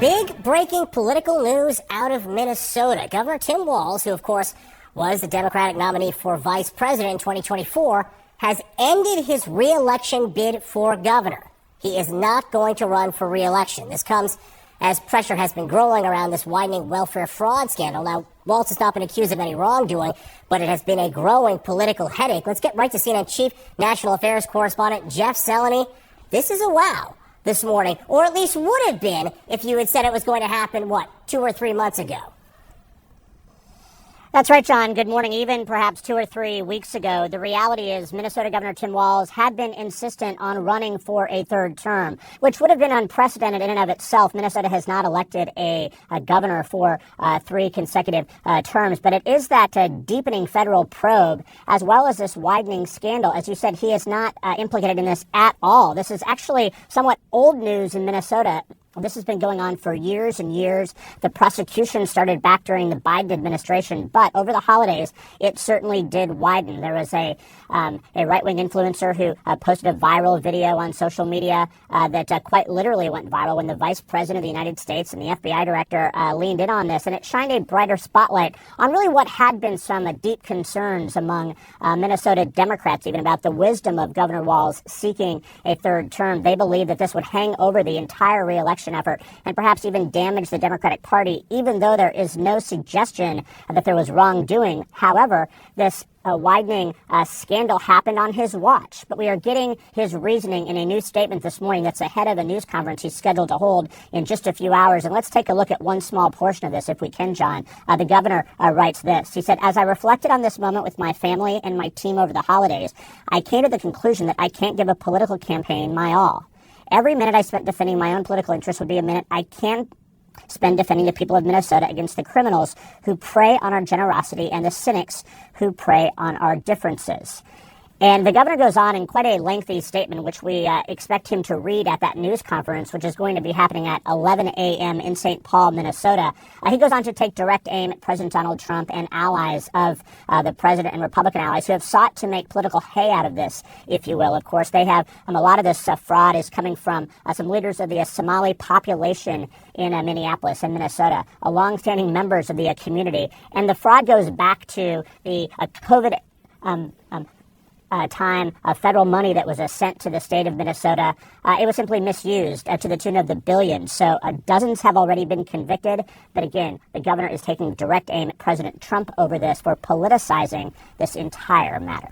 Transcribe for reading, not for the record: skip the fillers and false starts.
Big breaking political news out of Minnesota. Governor Tim Walz, who of course was the Democratic nominee for vice president in 2024, has ended his re-election bid for governor. He is not going to run for re-election. This comes as pressure has been growing around this widening welfare fraud scandal. Now, Walz has not been accused of any wrongdoing, but it has been a growing political headache. Let's get right to CNN Chief National Affairs Correspondent Jeff Seleny. This is a wow this morning, or at least would have been if you had said it was going to happen, 2 or 3 months ago? That's right, John. Good morning. Even perhaps 2 or 3 weeks ago, the reality is Minnesota Governor Tim Walz had been insistent on running for a third term, which would have been unprecedented in and of itself. Minnesota has not elected a governor for 3 consecutive terms, but it is that deepening federal probe as well as this widening scandal. As you said, he is not implicated in this at all. This is actually somewhat old news in Minnesota. This has been going on for years and years. The prosecution started back during the Biden administration, but over the holidays, it certainly did widen. There was a right-wing influencer who posted a viral video on social media that quite literally went viral when the vice president of the United States and the FBI director leaned in on this, and it shined a brighter spotlight on really what had been some deep concerns among Minnesota Democrats, even about the wisdom of Governor Walz seeking a third term. They believe that this would hang over the entire re-election effort and perhaps even damage the Democratic Party, even though there is no suggestion that there was wrongdoing. However, this widening scandal happened on his watch, but we are getting his reasoning in a new statement this morning that's ahead of a news conference he's scheduled to hold in just a few hours. And let's take a look at one small portion of this, if we can, John. The governor writes this. He said, "As I reflected on this moment with my family and my team over the holidays, I came to the conclusion that I can't give a political campaign my all. Every minute I spent defending my own political interests would be a minute I can spend defending the people of Minnesota against the criminals who prey on our generosity and the cynics who prey on our differences." And the governor goes on in quite a lengthy statement, which we expect him to read at that news conference, which is going to be happening at 11 a.m. in St. Paul, Minnesota. He goes on to take direct aim at President Donald Trump and allies of the president and Republican allies who have sought to make political hay out of this, if you will. Of course, they have a lot of this fraud is coming from some leaders of the Somali population in Minneapolis and Minnesota, longstanding members of the community. And the fraud goes back to the COVID time of federal money that was sent to the state of Minnesota. It was simply misused to the tune of the billions. So dozens have already been convicted. But again, the governor is taking direct aim at President Trump over this for politicizing this entire matter.